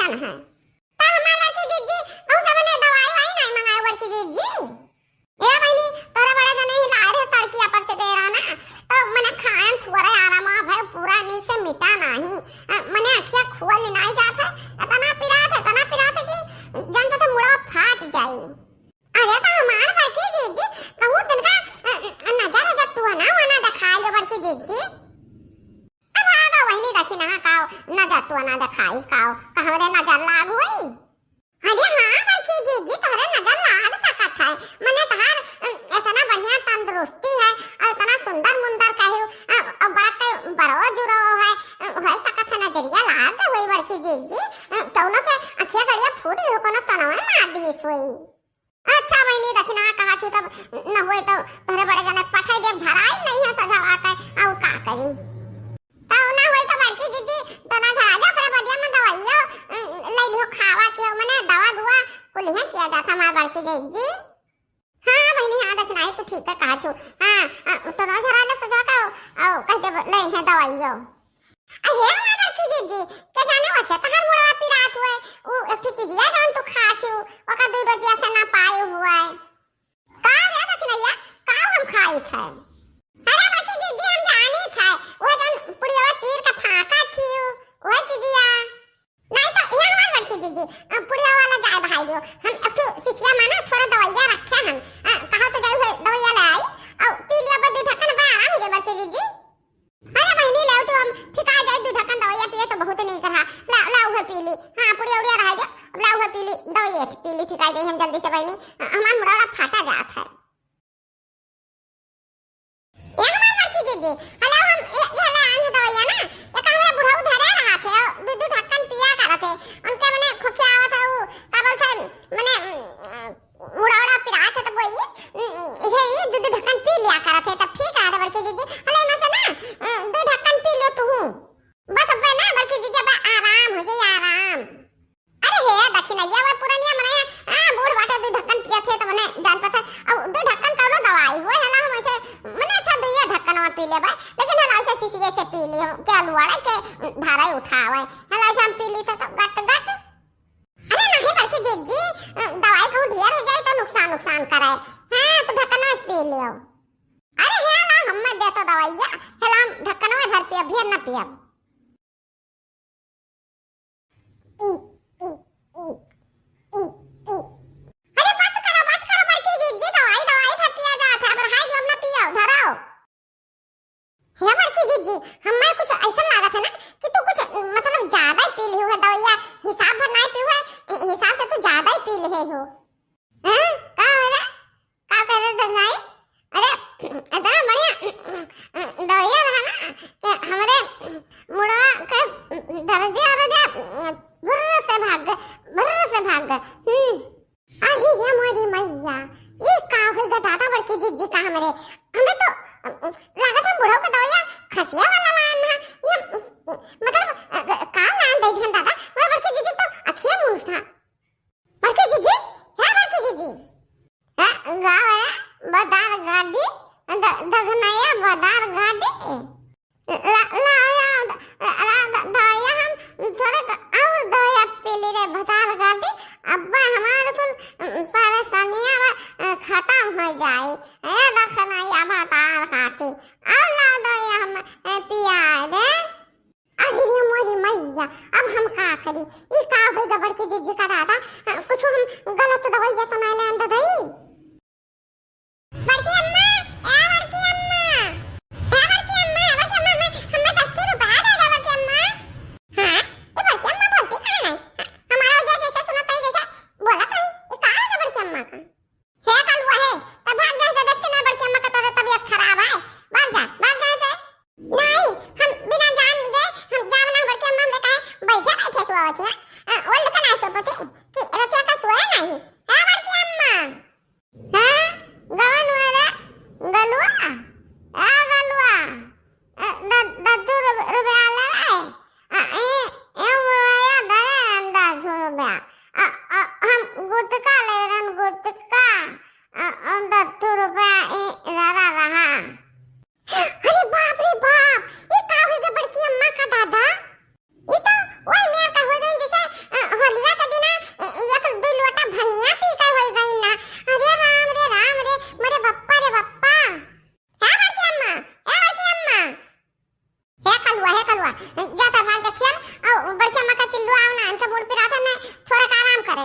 मीठा न है। ता हमार बड़की जीजी औ सबने दवाई वाई नहीं मंगाए बड़की जीजी। ए बहनी तोरा बड़ा जने ही लाड़े सड़की पर से दे रहा ना तो मने खान थोड़ा आराम भाई पूरा नीक से मीठा नहीं मने अखिया खोल नहीं जात है तना पिरात है कि जान पता मुड़ा फाट जाई। अरे तो हमार बड़की जीजी कहूं तनका नजर जब तू ना वना दिखाई ले बड़की जीजी। अब आगा वही देखी ना काओ नजर तू ना दिखाई काओ कहरे नजर लाग होई। अरे हां बड़की जीजी तोरे नजर लाग सकत है मने तहार इतना बढ़िया तंदुरुस्ती है और इतना सुंदर मुंदर कहू और बात बरो जुरो है हो सकत है नजरिया लाग होई बड़की जीजी तौनो के अखिया करिया फूटी हो कोनो तनवा मार दी सोई। अच्छा बहनी रखना कहा थी तब न होए तो तोरे बड़े जनक पठाई देव झराई नहीं है सजावा के और का करी तो न होए तो बड़की दीदी तो ना झरा जा पर बदिया में दवाइयो ले लियो खावा के मने दवा दुआ कुल है किया जाता हमार बड़की दीदी। हां बहनी हां रखना है तो ठीक है कहा थी। हां तो ना झरा ना सजा का और कह दे ले है दवाइयो। अहे हमार बड़की दीदी के जाने वसे तहर मुड़वा पिरात हुए उ एक चीजिया जान तू खा थी ओका दूध रोजिया से ना पाए हुआ है का रे दखनैया का हम खाई थे। अरे बड़की दीदी हम जानी थे वो जन पुड़िया चीर का फाका थी वो चीजिया नहीं तो ये हमार बड़की दीदी पुड़िया वाला जाए भाई दियो हम एक तो सिसिया में ना थोड़ा दवाइया रखे हम कहा तो जाई दवाइया ले आई और पी लिया बदू ढक्कन में आराम हो जाए बड़की दीदी। अरे बहनी ले तो हम ठिका जाए दू ढक्कन दवाइया पिए तो बहुत नहीं करा ला उहे पी ली। हां पुड़िया उड़िया रह जा अब ला उहे पी ली दवाइया पी ली ठिका जाए हम जल्दी से बहनी हमार मुड़ा फाटा जात है। ये हमार बड़की दीदी हेलो हम ये ले आए दवाइया ना ये कहले बुढ़ऊ धरे रहा थे दू ढक्कन पिया करा थे उनके मने खोखिया आवत है वो का बोलते मने मुड़ा पिरा था तो वही ये दू ढक्कन पी लिया करा थे तब ठीक है बड़की दीदी हले ना से ना दू ढक्कन पी लो तू बस अब ना बड़की दीदी अब आराम हो जाए आराम। अरे हे दखिनैया वो पुरानिया मने बूढ़ बाटे दू ढक्कन पिए थे तो मने जान पता और दू ढक्कन कौनो दवाई हो है ना हम ऐसे मने अच्छा दू ढक्कन में पी लेबे लेकिन हम ऐसे सीसीए से पी ली क्या लुआड़े के धारा उठावे हला से हम पी ली तो गट गट। अरे नहीं बड़की दीदी दवाई को ढेर हो जाए तो नुकसान करे। हां तो ढक्कन में पी लियो। अरे हेला हम में दे तो दवाइया हेला हम ढक्कन में भर पिया फिर ना पिया। अरे बस करो बड़की दीदी दवाई भर पिया जात है पर हाय हम ना पियो धराओ। हे बड़की दीदी हमें कुछ ऐसा लागत है ना कि तू कुछ मतलब ज्यादा ही पी ली हो दवाइया हिसाब भर नहीं पी हुआ हिसाब से तू ज्यादा ही पी ली हो। हैं का होला का कर रहे नहीं अरे इतना बढ़िया दवाइया रहा ना कि हमारे मुड़ा के दर्दिया भर से भाग आही ये मोरी मैया ये का होगा दादा बड़की जीजी का हमारे हमें तो लागत हम बुढ़ाओ का दवाइया खसिया वाला लान है ये मतलब का लान दे ध्यान दादा वो बड़की जीजी तो अच्छे मुंह था बड़की जीजी है बड़की जीजी हां गावे बदार गाड़ी दगनया बदार गाड़ी दवाइया हम थोड़े और दवाइया पी ली रे बदार गाड़ी अब्बा हमारे तो परेशानियां खत्म हो जाए रखना बदार खाती और ला दवाइया हम पिया दे। अरे मोरी मैया अब हम का करी ई का होई बड़की जीजी का दादा कुछ हम गलत दवाइया तो नहीं ले अंदर दई। बड़की अम्मा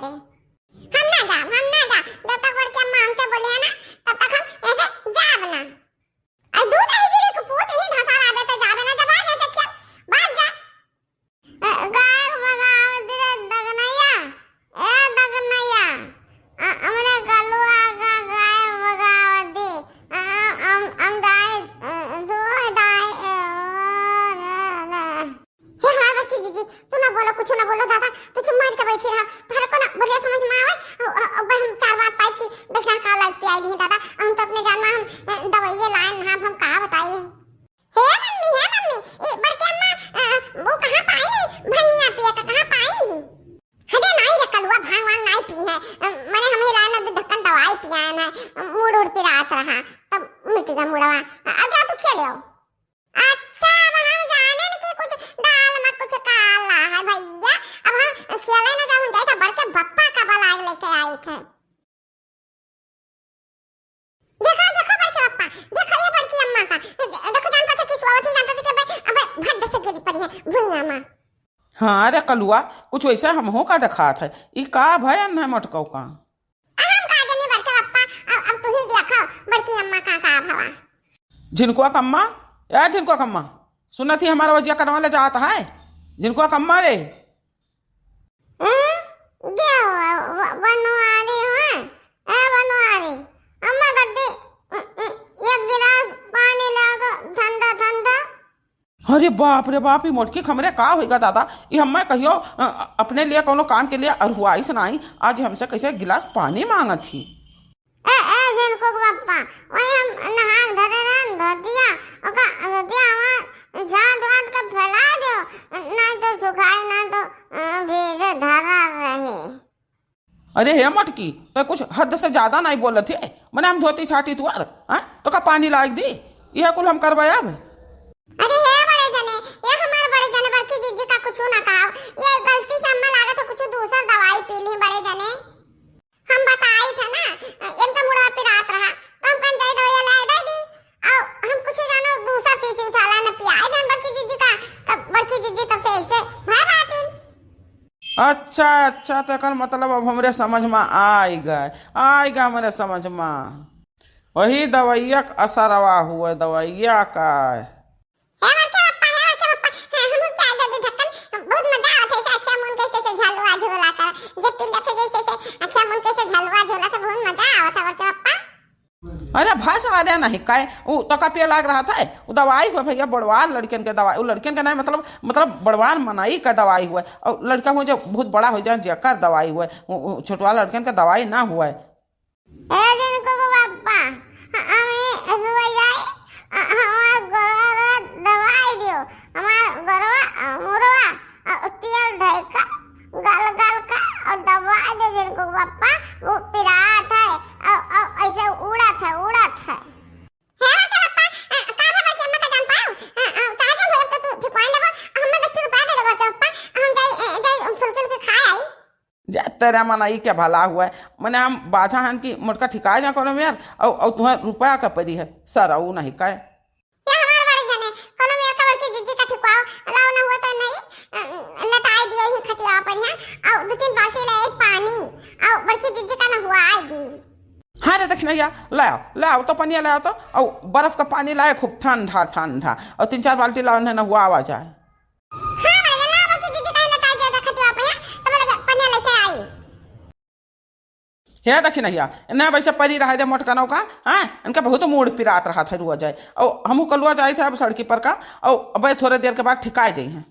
दे। हम ना जा जब तक बड़की अम्मा हमसे बोली है ना तब तक हम ऐसे जाब ना। आई दूध ही गिरी को पूत ही धसा ला देते जाबे ना जब आ जाते क्या बात जा। गाय भगाव दे दगनैया ए दगनैया हमरे गलुआ का गाय भगाव दे हम दाई दो दाई हे हमार बड़की जीजी तू ना बोलो कुछ ना बोलो दादा तू चुप मार के बैठी रहा थारे को ना बढ़िया समझ में आवे अब हम चार बात पाई की देखना का लाइक पे आई नहीं दादा हम तो अपने जान में हम दवाइयां लाए ना हम कहां बताइए। हे मम्मी ए बड़की अम्मा वो कहां पाई नहीं भंगिया पिया का कहां पाई नहीं हदे नहीं रे कलुआ भांग वांग नहीं पी है मैंने हमें लाना दो ढक्कन दवाई पिया है ना मूड उड़ पे रात रहा तब मिट गया मुड़वा अब जा तू खेल आओ। अच्छा अब हम जाने न कि कुछ दाल में कुछ काला है भैया अब हम खेले ना जब हम जाए तो बड़के बप्पा का बला लेके आए थे। देखो देखो बड़के बप्पा देखो ये बड़की अम्मा का देखो जान पाते कि स्वावती जानते थे कि अब भट से गिर पड़ी है भुइया में। हाँ अरे कलुआ कुछ वैसा हमहो का दिखात है ई का भयन है मटकौ का हम का जनी बड़के बप्पा अब तू ही देखो बड़की अम्मा का भवा जिनको कम्मा या जिनको कम्मा सुना थी हमारा वजिया करवा ले जाता है जिनको कम्मा रे बनवारी है ए बनवारी अम्मा गद्दी एक गिलास पानी ला दो ठंडा ठंडा। अरे बाप ही मोटकी खमरे का होगा दादा ये हमें कहियो अपने लिए कोनो काम के लिए अरुआई सुनाई आज हमसे कैसे गिलास पानी मांगा थी। ए जिनको बापा वही हम नहा धरे रन धोतिया ओका धोतिया हमार झाड़ वाट का फैला दो नहीं तो सुखाई ना तो भीजे धरा रहे। अरे हे मटकी तो कुछ हद से ज्यादा नहीं बोल थे मैंने हम धोती छाटी तुआर तो का पानी लाग दी यह कुल हम करवाए अब। अरे हे बड़े जने ये हमारे बड़े जने बड़की जीजी का कुछ ना कहा ये गलती से अम्मा लागा तो कुछ दूसरा दवाई पी ली बड़े जने हम बताई थे ना इनका मुड़ा पे रात रहा तो हम कन जाई दवाई ला दे दी और हम कुछ जानो दूसरा शीशी उठाला न पियाई देन बड़की जीजी का तब बड़की जीजी तब से ऐसे भय बातिन। अच्छा तो मतलब अब हमरे समझ में आएगा मेरे समझ में वही दवाइया का असरवा हुआ दवाइया का अरे भाष आ रहा नहीं काय वो तो का पिया लाग रहा था वो दवाई हुआ भैया बड़वार लड़कियन के दवाई वो लड़कियन का नहीं मतलब बड़वार मनाई का दवाई हुआ और लड़का हुआ जो बहुत बड़ा हो जाए जकर दवाई हुआ छोटवा लड़कियन का दवाई ना हुआ तेरा मनाई क्या भला हुआ है मैंने हम बाजा हन की मोटका ठिकाए जा करो यार और तुम्हारा रुपया का परी है सर वो नहीं का हाँ रे देखना लाओ तो पानी लाओ तो और बर्फ का पानी लाए खूब ठंडा और 3-4 बाल्टी लाओ ना हुआ आवा जाए। हे देखी नहीं न वैसे परी रहा दे मोटकनों का हाँ इनका बहुत मूड पिरात रहा था रुआ जाए और हम कलुआ जाए थे अब सड़की पर का और अब थोड़े देर के बाद ठिकाए जाए हैं।